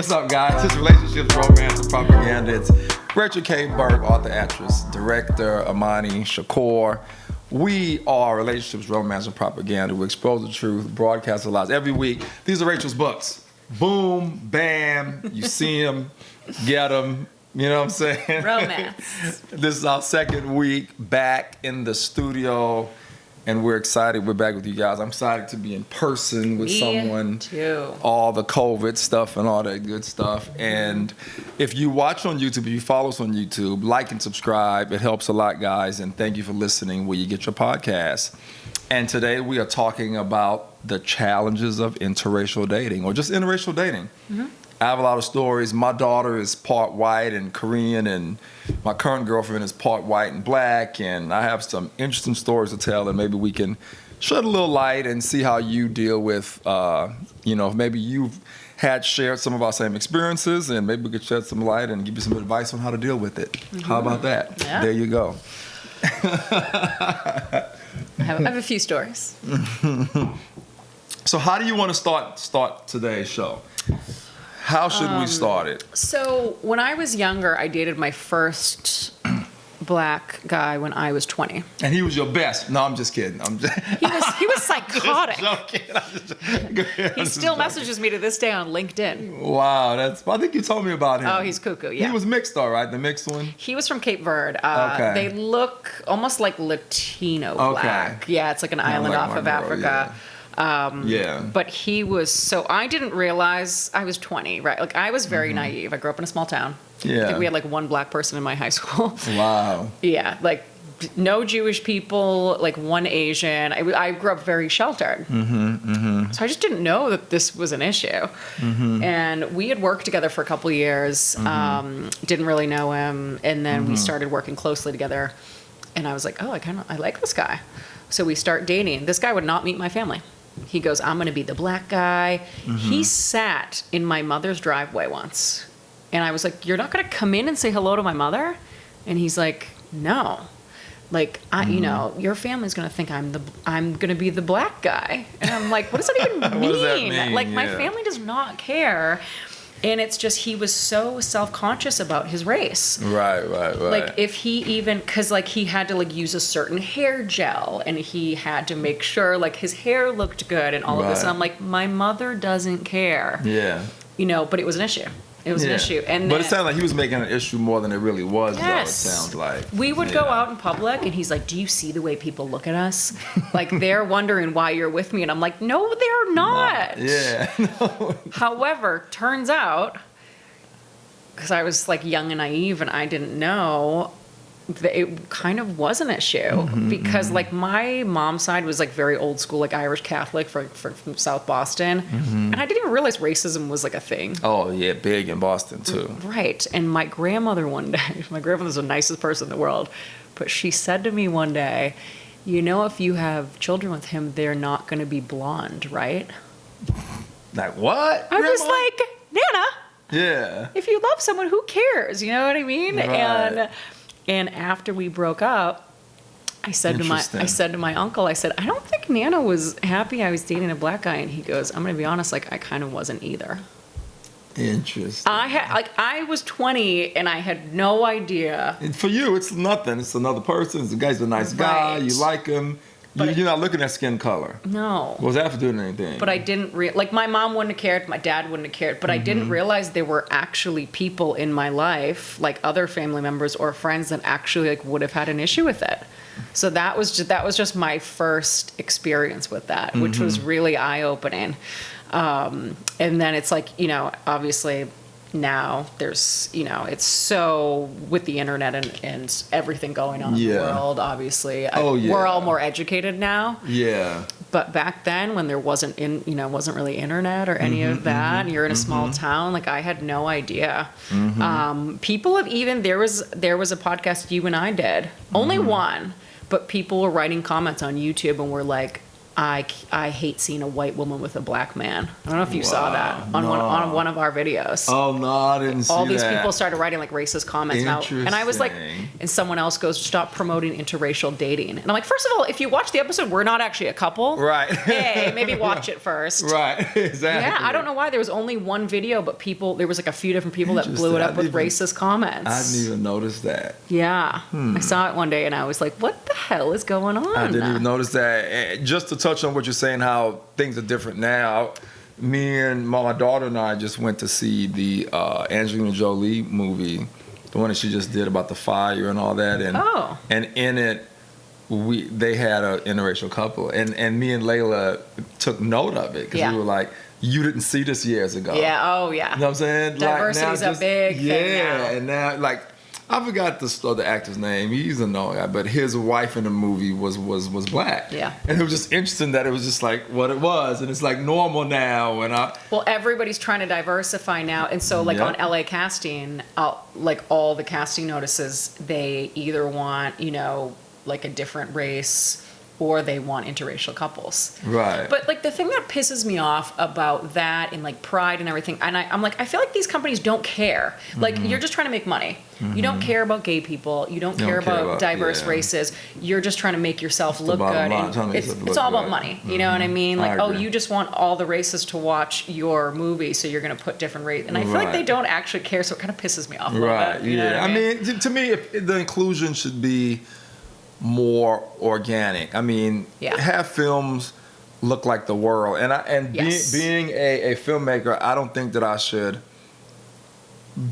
what's up, guys? It's Relationships, Romance, and Propaganda. It's Rachel K. Burke, author, actress, director, Imani, Shakur. We are Relationships, Romance, and Propaganda. We expose the truth, broadcast the lies. Every week, these are Rachel's books. Boom, bam, you see them, get them. You know what I'm saying? Romance. This is our second week back in the studio, and we're excited. We're back with you guys. I'm excited to be in person with someone. Too. All the COVID stuff and all that good stuff. And if you watch on YouTube, if you follow us on YouTube, like and subscribe. It helps a lot, guys. And thank you for listening where you get your podcasts. And today we are talking about the challenges of interracial dating, or just interracial dating. Mm-hmm. I have a lot of stories. My daughter is part white and Korean, and my current girlfriend is part white and black, and I have some interesting stories to tell, and maybe we can shed a little light and see how you deal with, maybe you've shared some of our same experiences, and maybe we could shed some light and give you some advice on how to deal with it. Mm-hmm. How about that? Yeah. There you go. I have a few stories. So how do you want to start today's show? How should we start it? So when I was younger, I dated my first black guy when I was 20. And he was your best. No, I'm just kidding. He was psychotic. He still joking. Messages me to this day on LinkedIn. Wow, I think you told me about him. Oh, he's cuckoo, yeah. He was mixed though, right? The mixed one? He was from Cape Verde. Okay. They look almost like Latino black. Yeah, it's like an island off of Africa. Yeah. But he was, so I didn't realize, I was 20, right? Like I was very naive. I grew up in a small town. Yeah. I think we had like one black person in my high school. Wow. Yeah, like no Jewish people, like one Asian. I grew up very sheltered. So I just didn't know that this was an issue. And we had worked together for a couple of years, didn't really know him. And then we started working closely together. And I was like, oh, I like this guy. So we start dating. This guy would not meet my family. He goes, I'm going to be the black guy. He sat in my mother's driveway once. And I was like, you're not going to come in and say hello to my mother? And he's like, no. Like, your family's going to think I'm going to be the black guy. And I'm like, what does that even mean? What does that mean? Like, my family does not care. And it's just, he was so self-conscious about his race. Right. Like, if he even, because, like, he had to, like, use a certain hair gel, and he had to make sure, like, his hair looked good and all of this. And I'm like, my mother doesn't care. Yeah. But it was an issue. It was an issue. But it sounded like he was making an issue more than it really was, yes. though, it sounds like. We would go out in public, and he's like, do you see the way people look at us? Like, they're wondering why you're with me. And I'm like, no, they're not. Yeah. No. However, turns out, because I was, like, young and naive, and I didn't know, that it kind of was an issue. Because, like, my mom's side was, like, very old school, like, Irish Catholic from South Boston. And I didn't even realize racism was, like, a thing. Oh, yeah, big in Boston, too. Right. And my grandmother one day, my grandmother's the nicest person in the world, but she said to me one day, if you have children with him, they're not going to be blonde, right? Like, what? I was like, Nana. Yeah. If you love someone, who cares? You know what I mean? Right. And after we broke up, I said to my uncle, I said, I don't think Nana was happy I was dating a black guy. And he goes, I'm going to be honest, like, I kind of wasn't either. Interesting. I was 20 and I had no idea. And for you, it's nothing. It's another person. The guy's a nice guy. You like him. You're not looking at skin color. No. Was that for doing anything? But I didn't like, my mom wouldn't have cared, my dad wouldn't have cared, but I didn't realize there were actually people in my life, like other family members or friends, that actually, like, would have had an issue with it. So that was just my first experience with that, which was really eye-opening. And then it's like, obviously now there's, it's so, with the internet and everything going on in the world, obviously. We're all more educated now. Yeah. But back then, when there wasn't really internet or any of that, and you're in a small town, like, I had no idea. People have even, there was a podcast you and I did, only one, but people were writing comments on YouTube and were like, I hate seeing a white woman with a black man. I don't know if you saw Wow, that on no. one of our videos. Oh no, I didn't see that. All these people started writing like racist comments now, and I was like, Interesting. and someone else goes, stop promoting interracial dating. And I'm like, first of all, if you watch the episode, we're not actually a couple. Right. Hey, maybe watch it first. Right, exactly. Yeah, I don't know why there was only one video, but there was like a few different people that blew it up with racist comments. I didn't even notice that. Yeah, I saw it one day and I was like, what the hell is going on? I didn't even notice that. And just to touch on what you're saying, how things are different now, me and my daughter and I just went to see the Angelina Jolie movie, the one that she just did about the fire and all that. And in it, they had an interracial couple, and me and Layla took note of it because we were like, you didn't see this years ago. Yeah, oh yeah. You know what I'm saying? Diversity's a big thing now. Yeah, and now, like, I forgot the actor's name. He's a known guy, but his wife in the movie was black. Yeah. And it was just interesting that it was just like what it was, and it's like normal now. Well, everybody's trying to diversify now, and so like on LA casting, like all the casting notices, they either want like a different race, or they want interracial couples. Right. But like the thing that pisses me off about that and like Pride and everything, and I'm like, I feel like these companies don't care. Like you're just trying to make money. You don't care about gay people. You don't care about diverse races. You're just trying to make yourself look good. And it's all about money. You know what I mean? Like, oh, you just want all the races to watch your movie, so you're going to put different race. And I feel like they don't actually care, so it kind of pisses me off a little bit. You know what I mean? To me, the inclusion should be more organic. I mean, have films look like the world. And being a filmmaker, I don't think that I should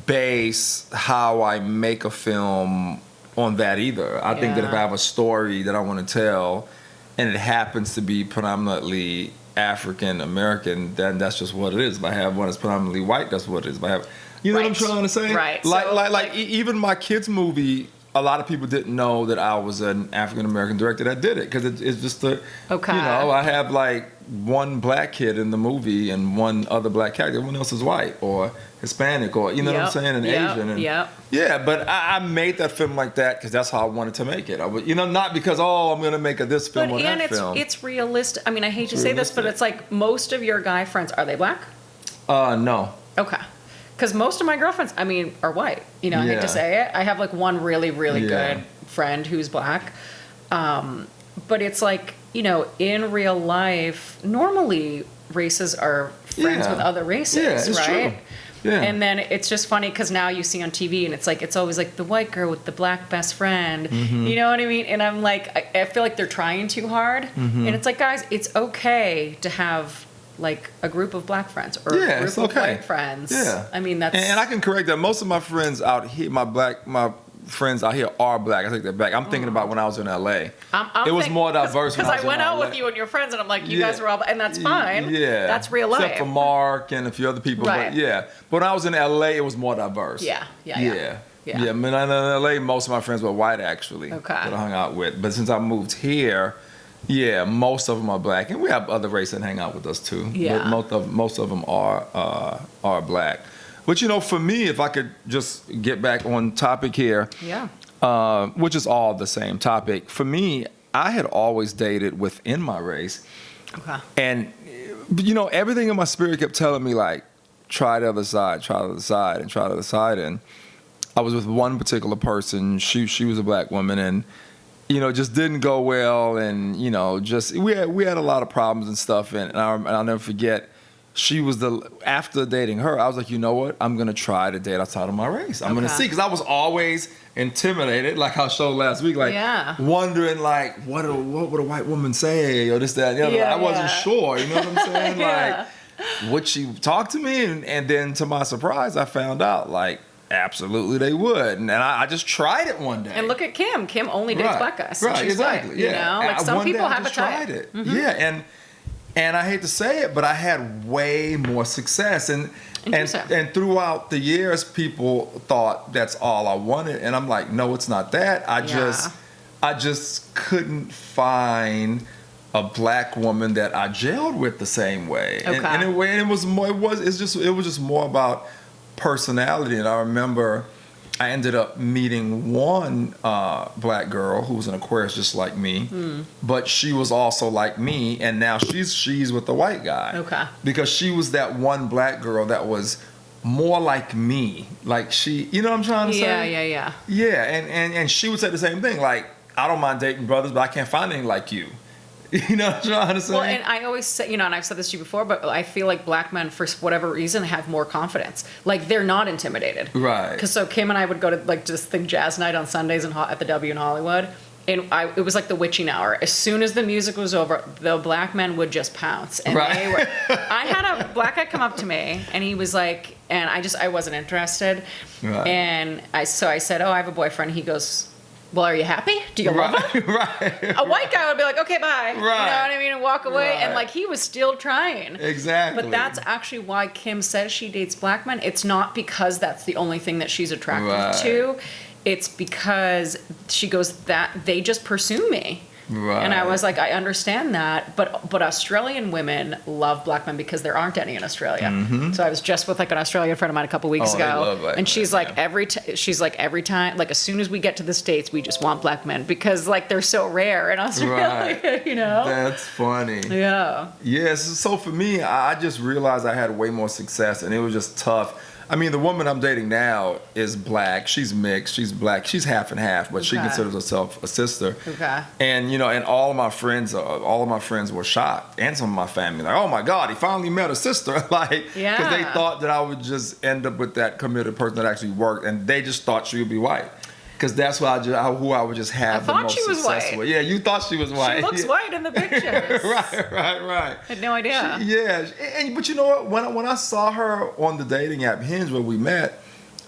base how I make a film on that either. I think that if I have a story that I want to tell and it happens to be predominantly African American, then that's just what it is. If I have one that's predominantly white, that's what it is. If I have, you know what I'm trying to say? Right. Like even my kids' movie, a lot of people didn't know that I was an African American director that did it, because it's just I have like one black kid in the movie and one other black character. Everyone else is white or Hispanic or what I'm saying, and Asian. And, yeah, but I made that film like that because that's how I wanted to make it. I would, not because I'm going to make this film or that film. It's realistic. I mean, I hate to say this, but it's like most of your guy friends, are they black? No. Okay. Because most of my girlfriends, are white. I hate to say it. I have like one really, really good friend who's black. But it's like, in real life, normally races are friends with other races, right? True. Yeah. And then it's just funny because now you see on TV and it's always like the white girl with the black best friend. Mm-hmm. You know what I mean? And I'm like, I feel like they're trying too hard. Mm-hmm. And it's like, guys, it's okay to have like a group of black friends or a group of white friends. Yeah. That's... And I can correct that. Most of my friends out here, my friends out here are black. I take that back. I'm thinking about when I was in LA. It was more diverse. Because I went out with you and your friends, and I'm like, you guys were all, and that's fine. Yeah, that's real life. Except for Mark and a few other people. Right. But when I was in LA, it was more diverse. Yeah. I mean, in LA, most of my friends were white actually. That I hung out with. But since I moved here, most of them are black, and we have other races that hang out with us too. Yeah. But most of them are black. But for me, if I could just get back on topic here, which is all the same topic. For me, I had always dated within my race, and everything in my spirit kept telling me like, try the other side, try the other side, and try the other side. And I was with one particular person. She was a black woman, and it just didn't go well, and just we had a lot of problems and stuff. And I'll never forget. She was after dating her, I was like, you know what? I'm going to try to date outside of my race. I'm going to see. Because I was always intimidated, like I showed last week, like wondering, like, what would a white woman say? Or this, that, and the other. I wasn't sure. You know what I'm saying? Like, would she talk to me? And then to my surprise, I found out, like, absolutely they would. And I just tried it one day. And look at Kim. Kim only dates black guys. Right, exactly. White, like some people have a type. Tried it. Mm-hmm. Yeah, and I hate to say it, but I had way more success. And throughout the years, people thought that's all I wanted. And I'm like, no, it's not that. I just couldn't find a black woman that I gelled with the same way. And it was just more about personality. And I remember I ended up meeting one black girl who was an Aquarius just like me, but she was also like me, and now she's with the white guy. Okay. Because she was that one black girl that was more like me. Like she, you know what I'm trying to say? Yeah. Yeah, and she would say the same thing. Like, I don't mind dating brothers, but I can't find any like you. You know what I'm trying to say? Well, and I always say, and I've said this to you before, but I feel like black men, for whatever reason, have more confidence. Like, they're not intimidated. Right. Because so Kim and I would go to like this thing, jazz night on Sundays at the W in Hollywood. And it was like the witching hour. As soon as the music was over, the black men would just pounce. And right. they were. I had a black guy come up to me, and he was like, and I wasn't interested. Right. And I said, oh, I have a boyfriend. He goes, well, are you happy? Do you love him? Right. A white guy would be like, okay, bye. Right. You know what I mean? And walk away. Right. And like, he was still trying. Exactly. But that's actually why Kim says she dates black men. It's not because that's the only thing that she's attracted to. It's because she goes, that they just pursue me. Right. And I was like, I understand that, but Australian women love black men because there aren't any in Australia. Mm-hmm. So I was just with like an Australian friend of mine a couple weeks ago, love black and she's men, like every time, like as soon as we get to the States, we just want black men because like they're so rare in Australia, right. You know? That's funny. Yeah. Yes. So for me, I just realized I had way more success, and it was just tough. I mean, the woman I'm dating now is black. She's mixed. She's black. She's half and half, but she considers herself a sister. Okay. And and all of my friends were shocked, and some of my family, like, oh my God, he finally met a sister, like, because they thought that I would just end up with that committed person that actually worked, and they just thought she would be white. Because that's who I would just have the most success with. Yeah, you thought she was white. She looks white in the pictures. right. I had no idea. But you know what? When I saw her on the dating app Hinge where we met,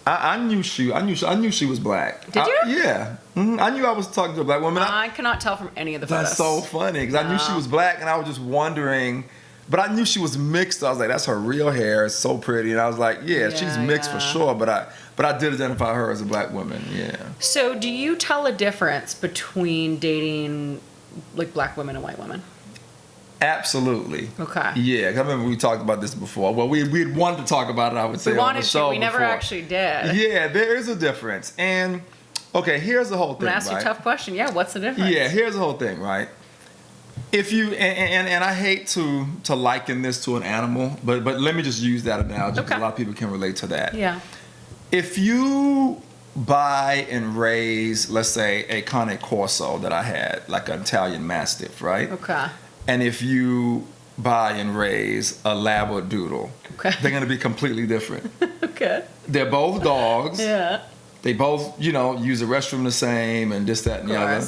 I knew she was black. Did you? Yeah. Mm-hmm. I knew I was talking to a black woman. I cannot tell from any of the photos. That's so funny because I knew she was black, and I was just wondering. But I knew she was mixed. I was like, that's her real hair. It's so pretty. And I was like, she's mixed for sure. But I did identify her as a black woman. Yeah. So do you tell a difference between dating like black women and white women? Absolutely. Okay. Yeah, I remember we talked about this before. Well, we'd wanted to talk about it, I would say, on the show. We never actually did. Yeah, there is a difference. And, okay, here's the whole thing, I'm going to ask you a tough question. Yeah, what's the difference? Yeah, here's the whole thing, right? If you, and I hate to liken this to an animal, but let me just use that analogy because a lot of people can relate to that. Yeah. If you buy and raise, let's say, a Cane Corso that I had, like an Italian Mastiff, right? Okay. And if you buy and raise a Labradoodle, they're going to be completely different. Okay. They're both dogs. Yeah. They both, use the restroom the same and this, that, and the other.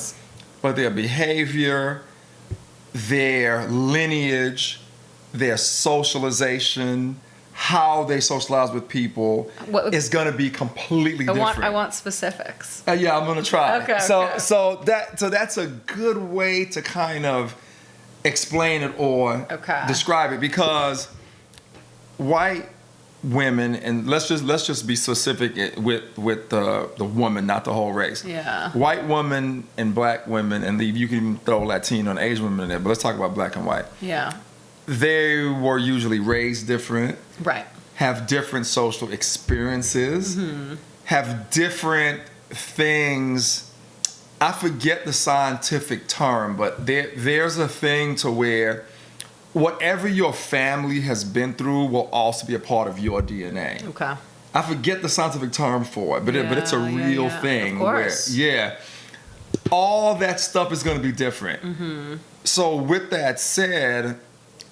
But their behavior, their lineage, their socialization, how they socialize with people is going to be completely different. I want specifics. Yeah, I'm going to try. Okay. So that's a good way to kind of explain it or describe it, because white women, and let's just be specific with the woman, not the whole race. Yeah. White women and black women, and you can even throw Latino and Asian women in there, but let's talk about black and white. Yeah. They were usually raised different. Right. Have different social experiences. Mm-hmm. Have different things. I forget the scientific term, but there's a thing to where whatever your family has been through will also be a part of your DNA. Okay. I forget the scientific term for it, but it's a real thing. Of course. Where, all that stuff is going to be different. Mm-hmm. So with that said,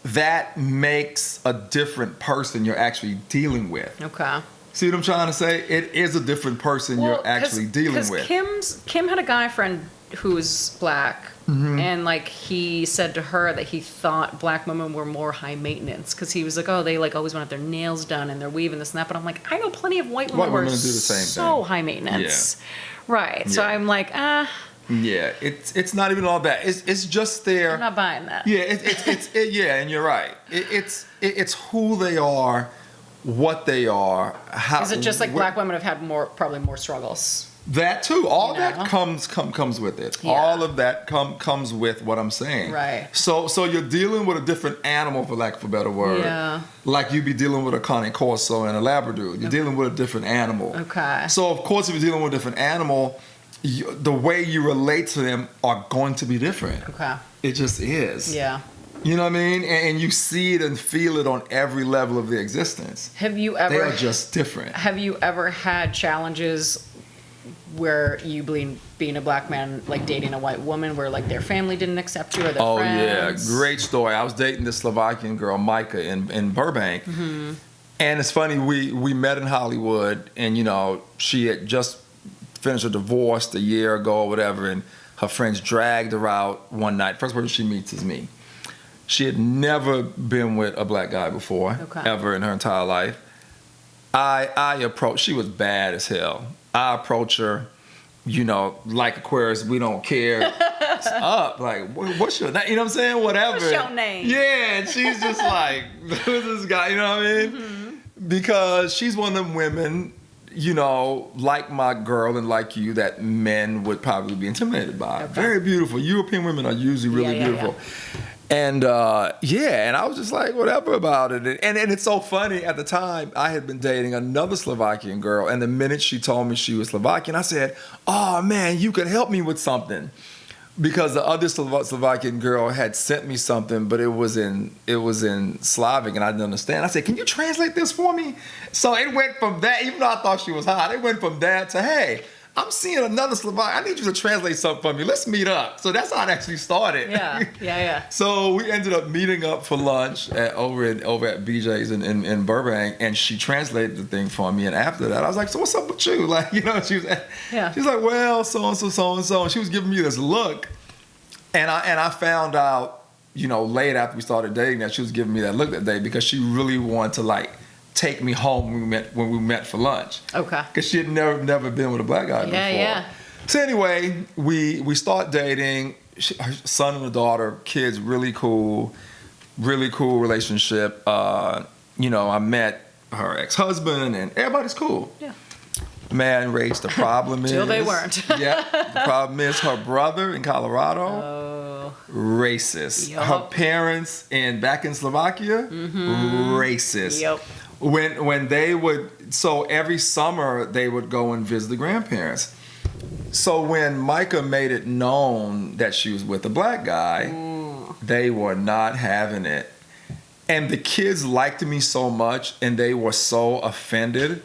that makes a different person you're actually dealing with. Okay. See what I'm trying to say? It is a different person you're actually dealing with. Kim had a guy friend who's black, mm-hmm. and like he said to her that he thought black women were more high maintenance because he was like, oh, they like always want to have their nails done and they're weaving this and that. But I'm like, I know plenty of white women who are do the same so thing. high maintenance. Yeah. Right. So I'm like, Yeah, it's not even all that. It's just their. I'm not buying that. Yeah, and you're right. It's who they are, what they are. How is it just like black women have had probably more struggles? That too. All You that know? comes with it. Yeah. All of that comes with what I'm saying. Right. So you're dealing with a different animal, for lack of a better word. Yeah. Like you'd be dealing with a Cane Corso and a Labradoodle. You're dealing with a different animal. Okay. So of course, if you're dealing with a different animal, the way you relate to them are going to be different. Okay. It just is. Yeah. You know what I mean? And you see it and feel it on every level of their existence. Have you They ever are just different. have you ever had challenges where you being a black man, like dating a white woman, where like their family didn't accept you or their friends? Yeah, great story. I was dating this Slovakian girl, Micah, in Burbank. Mm-hmm. And it's funny, we met in Hollywood, and you know, she had just finished a divorce a year ago or whatever, and her friends dragged her out one night. First person she meets is me. She had never been with a black guy before, ever in her entire life. I approached, she was bad as hell. I approach her, you know, like Aquarius, we don't care. It's up, like, what's your name? You know what I'm saying? Whatever. What's your name? Yeah, and she's just like, who's this guy? You know what I mean? Mm-hmm. Because she's one of them women, you know, like my girl and like you, that men would probably be intimidated by. Okay. Very beautiful. European women are usually really beautiful. Yeah. And and I was just like, whatever about it. And it's so funny, at the time, I had been dating another Slovakian girl, and the minute she told me she was Slovakian, I said, oh man, you could help me with something. Because the other Slovakian girl had sent me something, but it was in Slavic, and I didn't understand. I said, can you translate this for me? So it went from that, even though I thought she was hot, it went from that to, hey, I'm seeing another Slovak. I need you to translate something for me. Let's meet up. So that's how it actually started. Yeah. So we ended up meeting up for lunch over at BJ's in Burbank, and she translated the thing for me. And after that, I was like, so what's up with you? Like, you know, she was like, well, so-and-so. And she was giving me this look. And I found out, you know, late after we started dating, that she was giving me that look that day because she really wanted to, like, take me home when we met for lunch. Okay. Because she had never been with a black guy before. Yeah. So anyway, we start dating. Her son and a daughter, kids, really cool relationship. You know, I met her ex-husband, and everybody's cool. Yeah. Man, Rach, the problem is... Till they weren't. Yeah. The problem is her brother in Colorado, racist. Yep. Her parents back in Slovakia, racist. Yep. When they would, so every summer they would go and visit the grandparents. So when Micah made it known that she was with a black guy, they were not having it. And the kids liked me so much, and they were so offended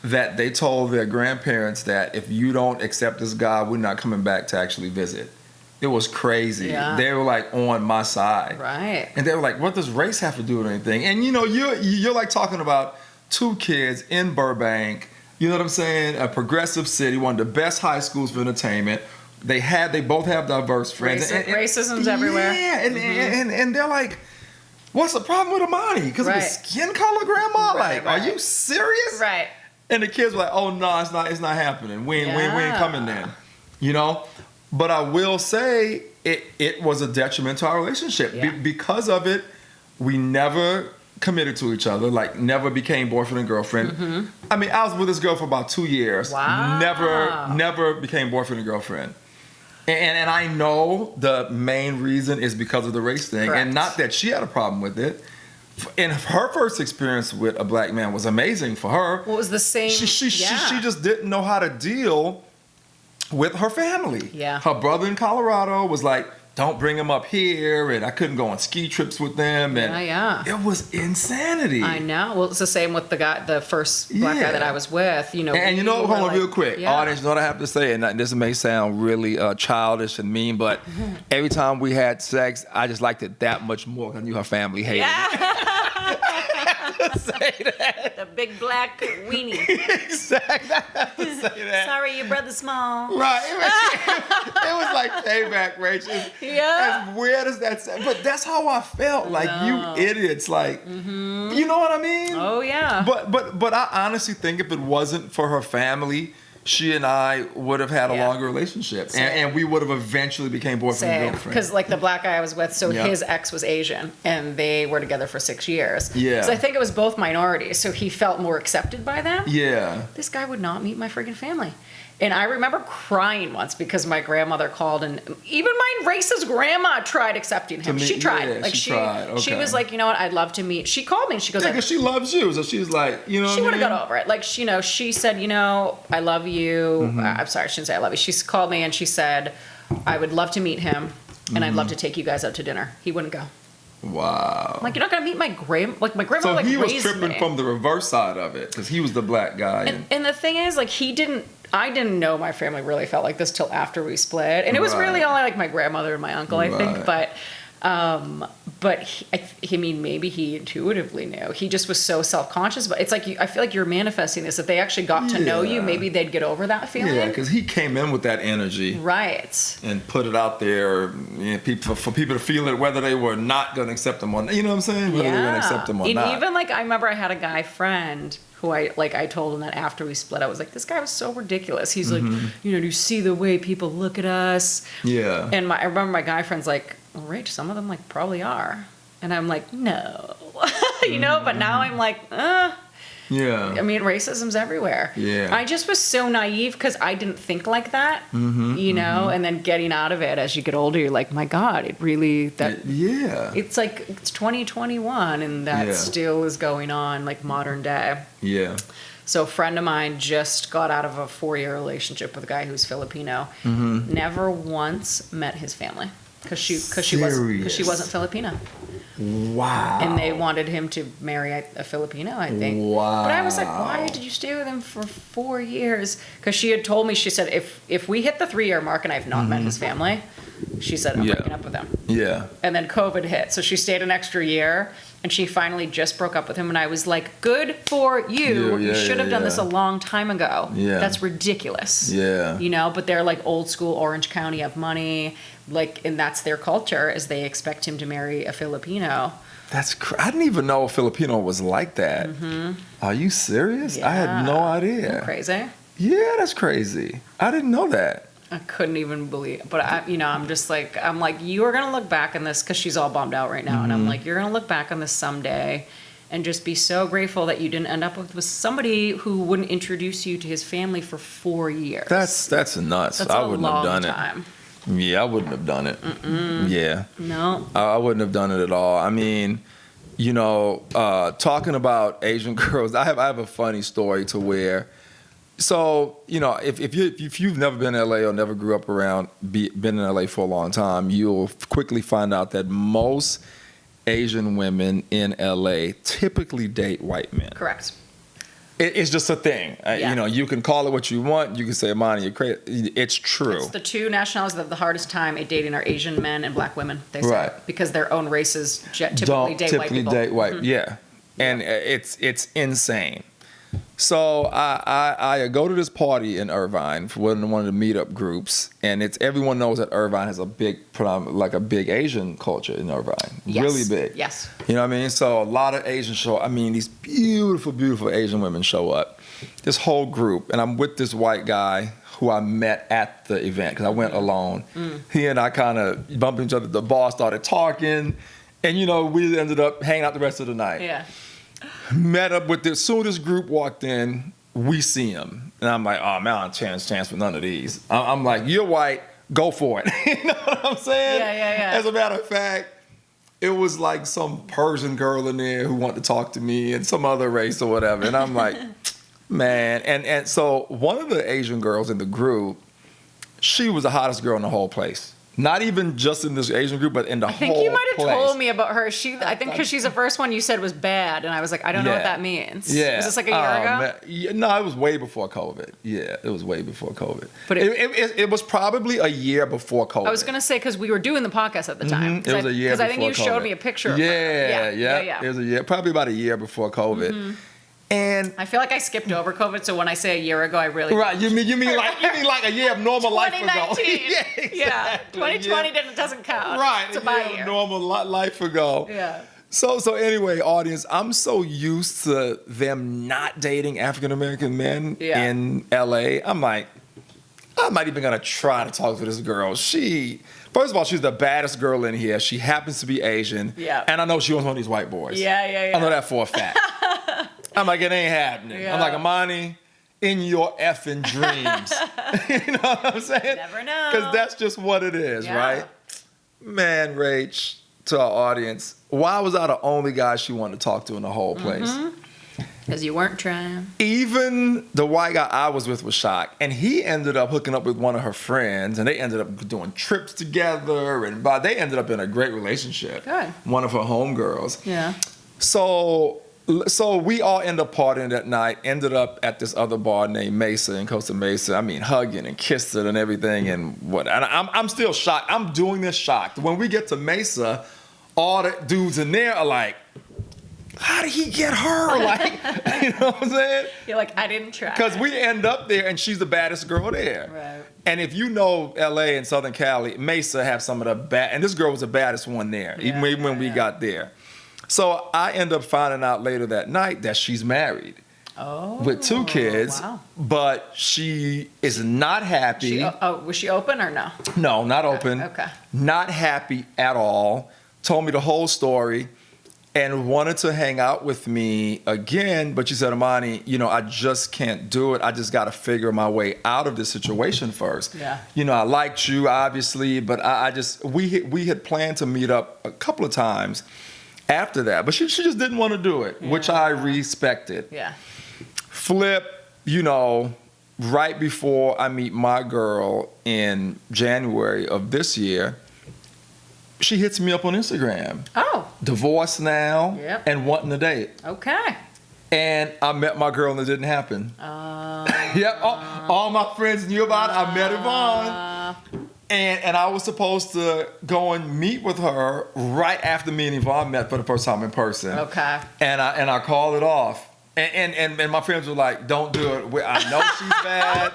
that they told their grandparents that if you don't accept this guy, we're not coming back to actually visit. It was crazy. Yeah. They were like on my side. Right. And they were like, what does race have to do with anything? And you know, you're like talking about two kids in Burbank, you know what I'm saying? A progressive city, one of the best high schools for entertainment. They both have diverse friends. Racism's everywhere. Yeah, and they're like, what's the problem with Imani? Because of the skin color, grandma? Are you serious? Right. And the kids were like, oh no, it's not happening. We ain't coming then. You know? But I will say it was a detriment to our relationship. Yeah. Because of it, we never committed to each other, like never became boyfriend and girlfriend. Mm-hmm. I mean, I was with this girl for about 2 years. Wow. Never became boyfriend and girlfriend. And I know the main reason is because of the race thing. Correct. And not that she had a problem with it. And her first experience with a black man was amazing for her. Well, it was the same. She just didn't know how to deal with her family. Yeah. Her brother in Colorado was like, don't bring him up here, and I couldn't go on ski trips with them, and it was insanity. I know. Well, it's the same with the first black guy that I was with. You know, and you know, hold on, real quick, audience. You know what I have to say, and this may sound really childish and mean, but every time we had sex, I just liked it that much more because I knew her family hated it. Say that. The big black weenie. Exactly. Say that. Sorry, your brother's small. Right. It was like payback, Rachel. Yeah. As weird as that sounds, but that's how I felt. Like, you idiots. Like, you know what I mean? Oh yeah. But I honestly think if it wasn't for her family, she and I would have had a longer relationship, and we would have eventually became boyfriend and girlfriend. Because like the black guy I was with, so Yep. his ex was Asian, and they were together for 6 years. Yeah. So I think it was both minorities, so he felt more accepted by them. Yeah. This guy would not meet my freaking family. And I remember crying once because my grandmother called, and even my racist grandma tried accepting him. She tried. Yeah, she tried. Okay. She was like, you know what, I'd love to meet. She called me and she goes, Yeah, because she loves you, so she's like, you know. she would have got over it. Like, she said, I love you. I'm sorry, I shouldn't say I love you. She called me and she said, I would love to meet him, and I'd love to take you guys out to dinner. He wouldn't go. Wow. I'm like, you're not gonna meet my grandma. Like my grandma. So like he was raised tripping me. from the reverse side of it because he was the black guy. And the thing is, like, I didn't know my family really felt like this till after we split, and it was really only like my grandmother and my uncle, I think. But I mean, maybe he intuitively knew. He just was so self-conscious. But it's like I feel like you're manifesting this. If they actually got to know you, maybe they'd get over that feeling. Yeah, because he came in with that energy, right, and put it out there, for people to feel it, whether they were not going to accept him or not. You know what I'm saying? Whether they were going to accept him or not. Even like I remember I had a guy friend who I told him that after we split, I was like, this guy was so ridiculous. He's like, do you see the way people look at us? Yeah. And I remember my guy friend's like, well, Rach, some of them like probably are. And I'm like, no, but now I'm like, Yeah. I mean, racism's everywhere. Yeah. I just was so naive because I didn't think like that, and then getting out of it as you get older, you're like, my God, it really, it's like, it's 2021 and that still is going on, like modern day. Yeah. So a friend of mine just got out of a 4-year relationship with a guy who's Filipino. Never once met his family because she wasn't Filipino. Wow. And they wanted him to marry a Filipino, I think. Wow. But I was like, why did you stay with him for 4 years? Because she had told me, she said, if we hit the 3-year mark and I've not met his family, she said, I'm breaking up with him. Yeah. And then COVID hit. So she stayed an extra year, and she finally just broke up with him. And I was like, good for you. You should have done this a long time ago. Yeah. That's ridiculous. Yeah. But they're like old school Orange County, have money. Like, and that's their culture, is they expect him to marry a Filipino. I didn't even know a Filipino was like that. Are you serious? Yeah. I had no idea. Isn't that crazy? Yeah, that's crazy. I didn't know that. I couldn't even believe it. But I'm just like, you are going to look back on this, because she's all bummed out right now. And I'm like, you're going to look back on this someday and just be so grateful that you didn't end up with somebody who wouldn't introduce you to his family for 4 years. That's nuts. That's I wouldn't have done time. it. Yeah, I wouldn't have done it. Yeah. No. I wouldn't have done it at all. I mean, talking about Asian girls, I have a funny story to where, so, if you've never been in LA or never grew up been in LA for a long time, you'll quickly find out that most Asian women in LA typically date white men. Correct. It's just a thing. You can call it what you want. You can say, Imani, you're crazy. It's true. It's the two nationalities that have the hardest time at dating are Asian men and black women, they say. Right. Because their own races typically date white people. Date white, yeah. And it's insane. So I go to this party in Irvine for one of the meetup groups, and everyone knows that Irvine has a big Asian culture in Irvine, really big. Yes. You know what I mean? So a lot of Asian these beautiful, beautiful Asian women show up, this whole group, and I'm with this white guy who I met at the event because I went alone. He and I kind of bumped each other. The bar started talking, and we ended up hanging out the rest of the night. Yeah. Met up with as soon as this group walked in, we see him. And I'm like, oh, man, I don't chance for none of these. I'm like, you're white, go for it. You know what I'm saying? Yeah. As a matter of fact, it was like some Persian girl in there who wanted to talk to me and some other race or whatever. And I'm like, man. And so one of the Asian girls in the group, she was the hottest girl in the whole place. Not even just in this Asian group, but in the whole place. I think you might have told me about her. I think because she's the first one you said was bad, and I was like, I don't know what that means. Yeah. Was this like a year ago? Yeah, no, it was way before COVID. Yeah, it was way before COVID. But it was probably a year before COVID. I was going to say, because we were doing the podcast at the time. It was a year before COVID. Because I think you showed me a picture of her. Yeah. It was a year, probably about a year before COVID. And I feel like I skipped over COVID, so when I say a year ago, I really right. You mean like a year of normal life ago? 2019. Yeah, exactly. 2020 doesn't count. Right, It's a year of normal life ago. Yeah. So anyway, audience, I'm so used to them not dating African American men in LA. I'm like, I'm not even gonna try to talk to this girl. First of all, she's the baddest girl in here. She happens to be Asian. Yeah. And I know she was one of these white boys. Yeah. I know that for a fact. I'm like, it ain't happening. Yeah. I'm like, Imani, in your effing dreams. You know what I'm saying? Never know. Because that's just what it is, right? Man, Rach, to our audience, why was I the only guy she wanted to talk to in the whole place? Because you weren't trying. Even the white guy I was with was shocked. And he ended up hooking up with one of her friends, and they ended up doing trips together, and they ended up in a great relationship. Good. One of her homegirls. Yeah. So we all ended up partying that night, ended up at this other bar named Mesa in Costa Mesa. I mean, hugging and kissing and everything. And I'm still shocked. I'm doing this shocked. When we get to Mesa, all the dudes in there are like, how did he get her? Like, you know what I'm saying? You're like, I didn't try. Because we end up there and she's the baddest girl there. Right. And if you know LA and Southern Cali, Mesa have some of the bad, and this girl was the baddest one there, even when we got there. So I end up finding out later that night that she's married. With 2 kids, but she is not happy. Was she open or no? No, not open. Okay. Not happy at all. Told me the whole story and wanted to hang out with me again, but she said, Imani, I just can't do it. I just got to figure my way out of this situation first. Yeah. I liked you, obviously, but we had planned to meet up a couple of times after that, but she just didn't want to do it, which I respected. Yeah. Flip, right before I meet my girl in January of this year, she hits me up on Instagram. Oh. Divorced now and wanting to date. Okay. And I met my girl and it didn't happen. Yep, all my friends knew about it. I met Yvonne. And I was supposed to go and meet with her right after me and Yvonne met for the first time in person. Okay. And I called it off. And my friends were like, don't do it. I know she's bad.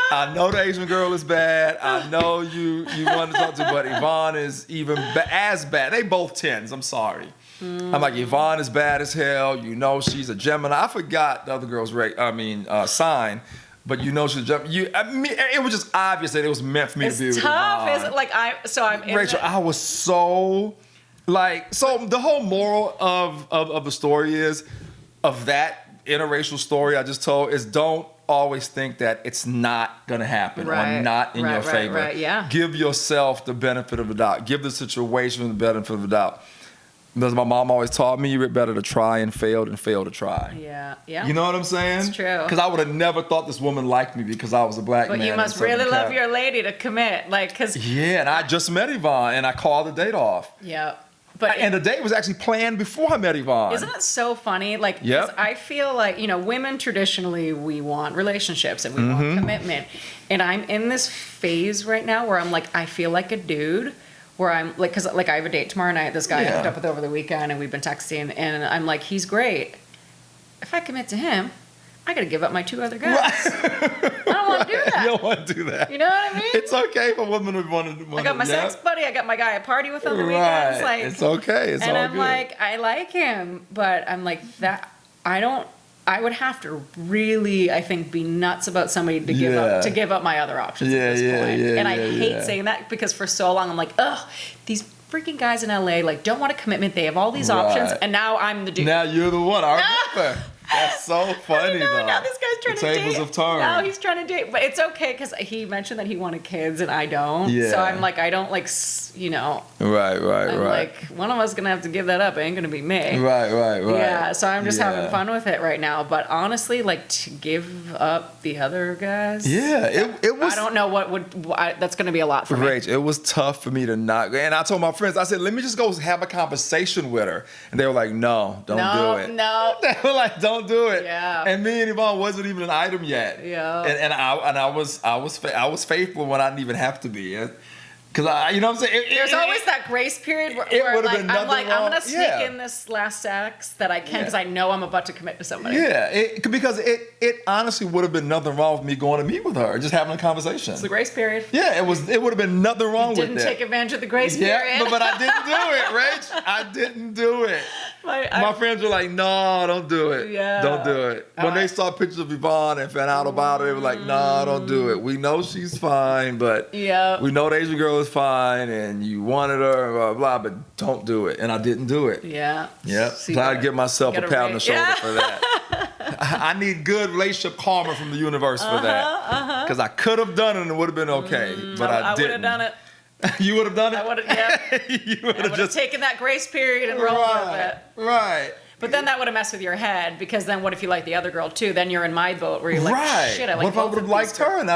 I know the Asian girl is bad. I know you want to talk to, but Yvonne is even as bad. They both 10s. I'm sorry. I'm like, Yvonne is bad as hell. She's a Gemini. I forgot the other girl's sign, but she's a Gemini. It was just obvious that it was meant for me to be with Yvonne. It's tough. I'm in Rachel, I was so the whole moral of the story is, of that interracial story I just told, is don't always think that it's not going to happen or not in your favor. Right, yeah. Give yourself the benefit of the doubt. Give the situation the benefit of the doubt. Because my mom always taught me, you're better to try and fail than fail to try. Yeah. You know what I'm saying? It's true. Because I would have never thought this woman liked me because I was a black man. But you must really love your lady to commit. Yeah, and I just met Yvonne and I called the date off. Yeah. And the date was actually planned before I met Yvonne. Isn't it so funny? I feel like, women traditionally, we want relationships and we want commitment. And I'm in this phase right now where I'm like, I feel like a dude. Where I'm like, because I have a date tomorrow night. This guy I hooked up with over the weekend and we've been texting. And I'm like, he's great. If I commit to him, I got to give up my 2 other guys. I don't want to do that. You don't want to do that. You know what I mean? It's okay for women to want to. I got my sex buddy. I got my guy I party with on the weekends. It's okay. It's all good. And I'm like, I like him, but I'm like that. I would have to really, I think, be nuts about somebody to give up my other options at this point. And I hate saying that because for so long I'm like, ugh, these freaking guys in LA don't want a commitment. They have all these options, and now I'm the dude. Now you're the one. I remember. That's so funny, though. Now this guy's trying to date. The tables have turned. Now he's trying to date. But it's okay because he mentioned that he wanted kids and I don't. Yeah. So I'm like, I don't like, Right. I'm like, one of us is going to have to give that up. It ain't going to be me. Right. Yeah, so I'm just having fun with it right now. But honestly, to give up the other guys. Yeah, it was. I don't know that's going to be a lot for me. Rach, it was tough for me to not. And I told my friends, I said, let me just go have a conversation with her. And they were like, no, don't do it. No. They were like, don't do it. Yeah. And me and Yvonne wasn't even an item yet. Yeah. And I was faithful when I didn't even have to be. Because you know what I'm saying? There's always that grace period where like, I'm going to sneak in this last sex that I can because I know I'm about to commit to somebody. Yeah, because it honestly would have been nothing wrong with me going to meet with her, just having a conversation. It's the grace period. Yeah, it would have been nothing wrong with it. Didn't take advantage of the grace period. Yeah, but I didn't do it, Rach. I didn't do it. My friends were like, no, don't do it. Yeah. Don't do it. When they saw pictures of Yvonne and found out about it, they were like, no, don't do it. We know she's fine, but we know the Asian girl is fine and you wanted her, blah, blah, but don't do it. And I didn't do it. Yeah. Yep. So I give myself a pat on the shoulder for that. I need good relationship karma from the universe for that. Because I could have done it and it would have been okay, but I didn't. I would have done it. You would have done it? I would have, you would have just taken that grace period and rolled with it. Right. But then that would have messed with your head because then what if you like the other girl too? Then you're in my boat where you're like, shit, I like what if I would have liked her and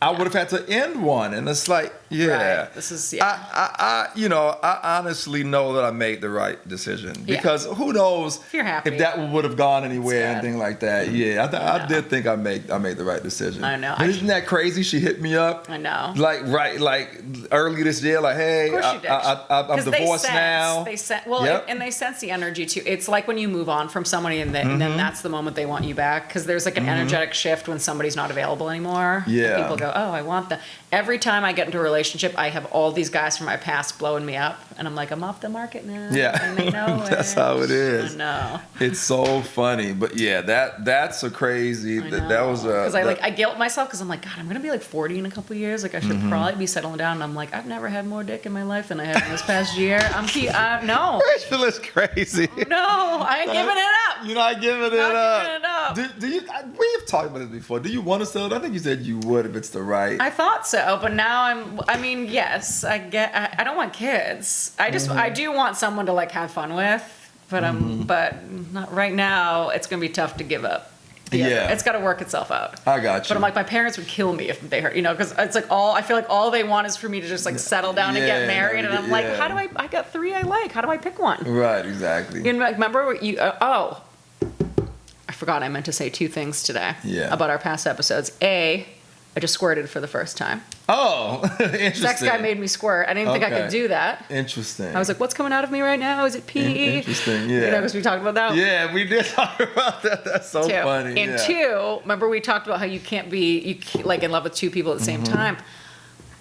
I would have had to end one, and it's like, right. This is I honestly know that I made the right decision because who knows if that would have gone anywhere and anything like that. Yeah, I did think I made the right decision. I know. But isn't that crazy? She hit me up. I know. Like early this year, like, hey, I'm divorced now. They sense and they sense the energy too. It's like when you move on from somebody and then that's the moment they want you back because there's like an energetic shift when somebody's not available anymore. Yeah. And people go, oh, I want that. Every time I get into a relationship, I have all these guys from my past blowing me up, and I'm like, I'm off the market now. Yeah, and they know that's how it is. I know. It's so funny, but yeah, that's a crazy. That was a. Because I guilt myself because I'm like, God, I'm gonna be like 40 in a couple of years. Like I should probably be settling down. And I'm like, I've never had more dick in my life than I have in this past year. No. Rachel is crazy. No, I ain't giving it up. You're not giving it up. Giving it up. Do you? We've talked about this before. Do you want to sell it? I think you said you would if it's the right. I thought so, but now yes, I don't want kids. I do want someone to like have fun with, but but not right now. It's gonna be tough to give up. It's got to work itself out. I got you. But I'm like, my parents would kill me if they heard, because it's like I feel like all they want is for me to just like settle down and get married, and I'm like, how do I got 3 I like, how do I pick one? Right, exactly. You remember I forgot I meant to say 2 things today about our past episodes. I just squirted for the first time. Oh, interesting. Sex guy made me squirt. I didn't think I could do that. Interesting. I was like, what's coming out of me right now? Is it pee? Interesting, yeah. Because we talked about that. Yeah, we did talk about that. That's so funny. And 2, remember we talked about how you can't be like in love with 2 people at the same time.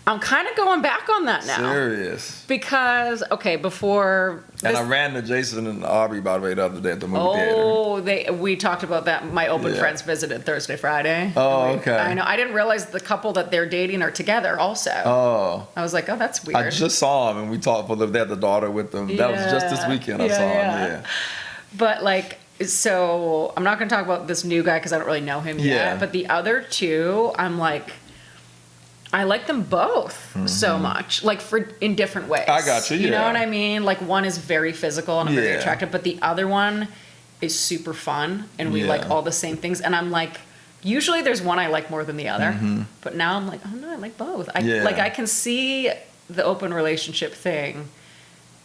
I'm kind of going back on that now. Serious. Because, before... I ran to Jason and Aubrey, by the way, the other day at the movie theater. We talked about that. My open friends visited Thursday, Friday. Oh, okay. I know. I didn't realize the couple that they're dating are together also. Oh. I was like, oh, that's weird. I just saw them, and we talked for they had the daughter with them. That was just this weekend I saw them, But, so I'm not going to talk about this new guy because I don't really know him yet. But the other 2, I'm like... I like them both so much, in different ways. I got you. You know what I mean? Like one is very physical and I'm very attractive, but the other one is super fun and we like all the same things. And I'm like, usually there's one I like more than the other, but now I'm like, oh no, I like both. I can see the open relationship thing.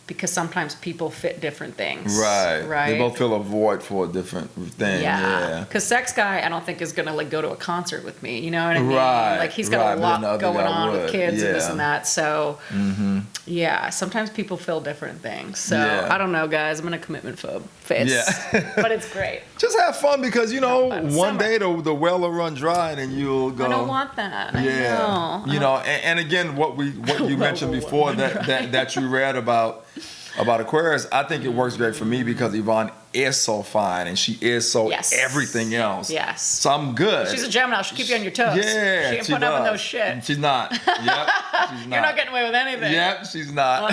Because sometimes people fit different things. Right. They both fill a void for a different thing. Yeah. Because sex guy, I don't think is going to go to a concert with me. You know what I mean? Right. Like he's got a lot going on with kids and this and that. So, sometimes people fill different things. So, I don't know, guys. I'm in a commitment phase. Yeah. But it's great. Just have fun because, one day the well will run dry and then you'll go. I don't want that. Yeah. I know. And again, what you mentioned before that you read about Aquarius, I think it works great for me because Yvonne is so fine and she is so everything else. Yes. So I'm good. She's a Gemini. She'll keep you on your toes. Yeah. She ain't putting up with no shit. She's not. Yep. She's not. You're not getting away with anything. Yep. She's not.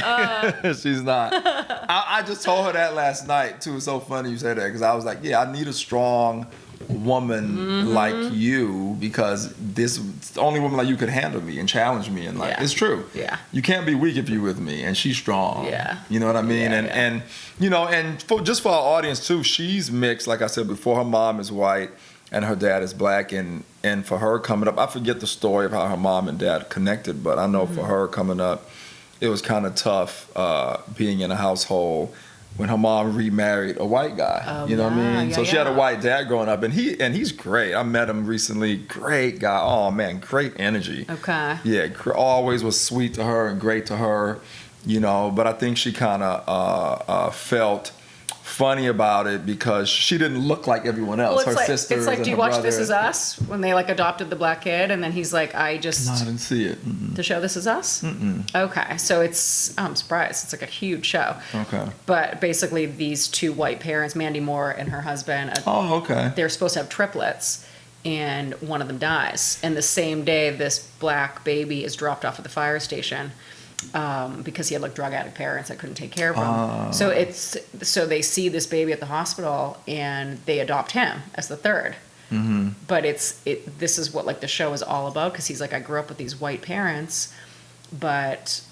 She's not. I just told her that last night too. It's so funny you say that because I was like, I need a strong woman like you because the only woman like you could handle me and challenge me and it's true. Yeah. You can't be weak if you're with me and she's strong. Yeah. You know what I mean? And just for our audience too, she's mixed. Like I said before, her mom is white and her dad is black and for her coming up, I forget the story of how her mom and dad connected, but I know for her coming up, it was kind of tough being in a household when her mom remarried a white guy. Oh, you know what I mean? yeah, So she had a yeah. white dad growing up, and he's great. I met him recently. Great guy. Oh man, great energy. Okay. Yeah, always was sweet to her and great to her. You know, but I think she kind of felt funny about it because she didn't look like everyone else. Well, Her sisters it's like, and do you her watch brother. This Is Us when they like adopted the black kid, and then he's like, No, I didn't see it. Mm-mm. the show This Is Us. Okay, so I'm surprised. It's like a huge show. Okay. But basically, these two white parents, Mandy Moore and her husband, Oh, okay. they're supposed to have triplets, and one of them dies. And the same day, this black baby is dropped off at the fire station. Because he had like drug addict parents that couldn't take care of him. So they see this baby at the hospital and they adopt him as the third. Mm-hmm. But this is what like the show is all about, because he's like, I grew up with these white parents, but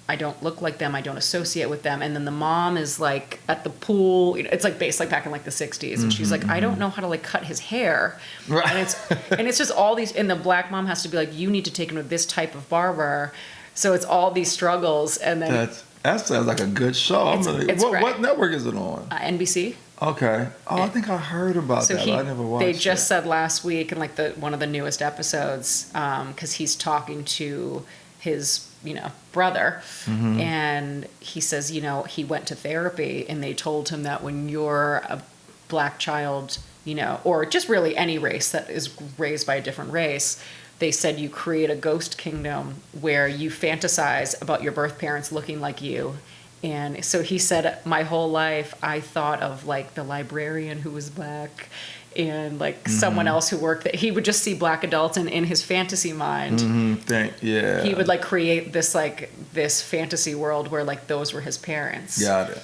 I don't look like them. I don't associate with them. And then the mom is like at the pool. It's like based like back in like the 60s. And she's like, I don't know how to like cut his hair. Right. And it's just all these, and the black mom has to be like, you need to take him to this type of barber. So it's all these struggles, and then that sounds like a good show. It's great. What network is it on? NBC. Okay. Oh, I think I heard about that. But I never watched They it. just said last week in like one of the newest episodes, because he's talking to his brother, and he says he went to therapy, and they told him that when you're a black child, or just really any race that is raised by a different race. They said you create a ghost kingdom where you fantasize about your birth parents looking like you. And so he said, my whole life, I thought of like the librarian who was black and like someone else who worked there. He would just see black adults, and in his fantasy mind, he would like create this fantasy world where like those were his parents. Got it.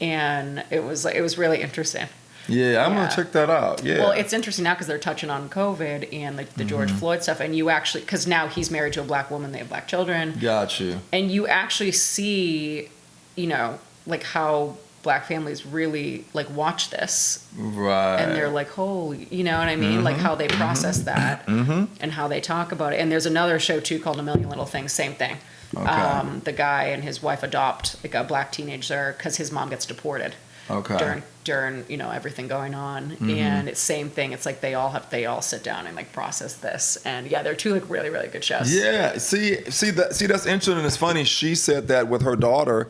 And it was really interesting. Yeah, I'm gonna check that out. Yeah. Well, it's interesting now because they're touching on COVID and like the George Floyd stuff, and you actually, because now he's married to a black woman, they have black children. Got you. And you actually see, like how black families really like watch this, right? And they're like, holy, you know what I mean? Like how they process that and how they talk about it. And there's another show too called A Million Little Things, same thing. Okay. The guy and his wife adopt like a black teenager because his mom gets deported. Okay. During everything going on, and it's same thing. It's like they all sit down and like process this, and they're two like really really good shows. Yeah, see that's interesting. It's funny. She said that with her daughter,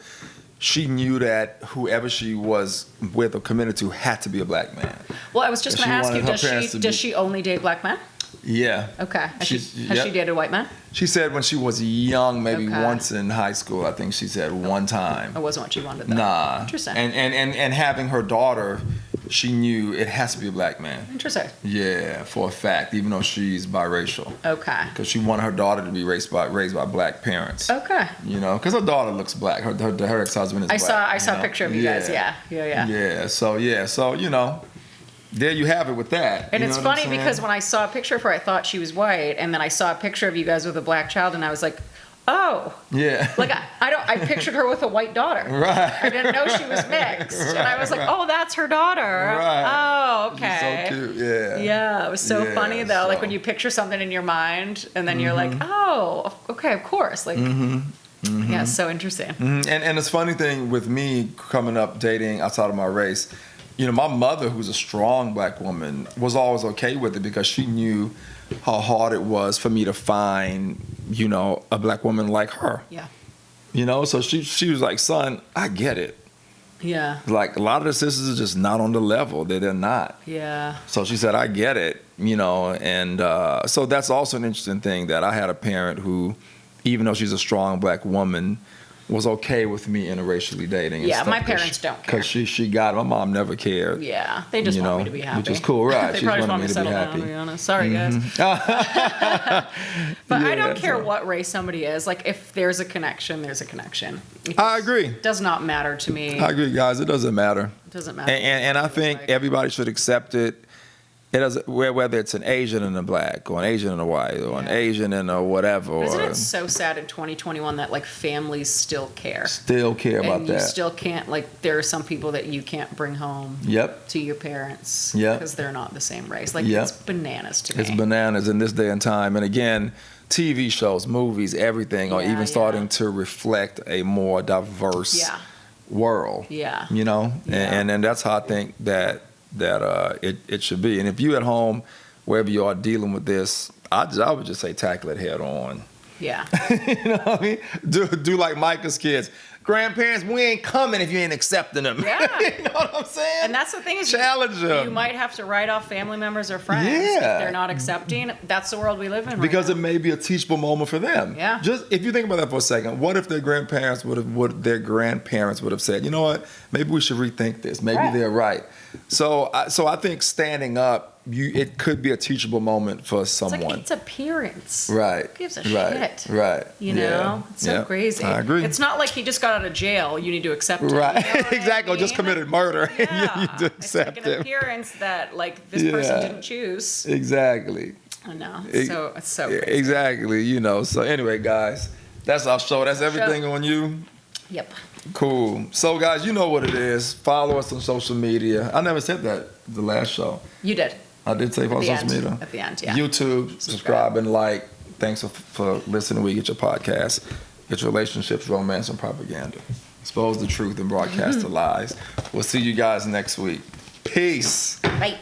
she knew that whoever she was with or committed to had to be a black man. Well, I was just going to ask you, does she only date black men? Yeah. Okay. Has she dated white men? She said when she was young, maybe Okay. once in high school, I think she said one time. It wasn't what she wanted though. Nah. Interesting. And having her daughter, she knew it has to be a black man. Interesting. Yeah, for a fact, even though she's biracial. Okay. Because she wanted her daughter to be raised by black parents. Okay. Because her daughter looks black. Her ex-husband is black. I saw a picture of you guys. Yeah. Yeah. So there you have it with that. And it's funny saying? because when I saw a picture of her, I thought she was white, and then I saw a picture of you guys with a black child, and I was like, oh. Yeah. Like I pictured her with a white daughter. Right. I didn't know she was mixed. Right, And I was like, oh, that's her daughter. Right. Oh, okay. She's so cute, yeah. Yeah, it was so funny though. Like when you picture something in your mind and then you're like, oh, okay, of course. Like, yeah, it's so interesting. And it's funny thing with me coming up dating outside of my race, my mother, who's a strong black woman, was always okay with it because she knew how hard it was for me to find, a black woman like her. Yeah. So she was like, son, I get it. Yeah. Like a lot of the sisters are just not on the level. They're not. Yeah. So she said, I get it, and so that's also an interesting thing that I had a parent who, even though she's a strong black woman, was okay with me interracially dating. Yeah, my parents don't care. Because she got it. My mom never cared. Yeah, they just want me to be happy. Which is cool, right? They She probably wanted just want me to settle down, to be honest. Sorry, guys. But I don't care what race somebody is. Like, if there's a connection, there's a connection. I agree. It does not matter to me. I agree, guys. It doesn't matter. It doesn't matter. And I think everybody should accept it. It doesn't, whether it's an Asian and a black, or an Asian and a white, or an Asian and a whatever. But isn't it so sad in 2021 that like families still care? Still care about and that. you still can't, like, there are some people that you can't bring home to your parents because they're not the same race. Like, it's bananas to me. It's bananas in this day and time. And again, TV shows, movies, everything are even starting to reflect a more diverse world. Yeah. You know, Yeah. and that's how I think that it should be. And if you at home, wherever you are dealing with this, I would just say tackle it head on. Yeah. You know what I mean? Do like Micah's kids. Grandparents, we ain't coming if you ain't accepting them. Yeah. You know what I'm saying? And that's the thing is, challenge them. You might have to write off family members or friends Yeah. if they're not accepting. That's the world we live in right Because now. it may be a teachable moment for them. Yeah. Just if you think about that for a second, what if their grandparents would have said, you know what, maybe we should rethink this. Maybe Right. they're right. So I think standing up, it could be a teachable moment for someone. It's like its appearance. Right. Who gives a Right. shit? Right. You know? Yeah. It's so Yeah. crazy. I agree. It's not like he just got out of jail. You need to accept it. Right. You know what Exactly. I Or just mean? committed murder. Yeah. You need to accept it's like an it. appearance that like this Yeah. person didn't choose. Exactly. I know. It's so crazy. Exactly. You know. So anyway, guys, that's our show. That's everything on you. Yep. Cool. So, guys, you know what it is. Follow us on social media. I never said that the last show. You did. I did say follow the social end. media. At the end, yeah. YouTube, subscribe and like. Thanks for listening. We get your podcast. Get your relationships, romance, and propaganda. Expose the truth and broadcast the lies. We'll see you guys next week. Peace. Bye.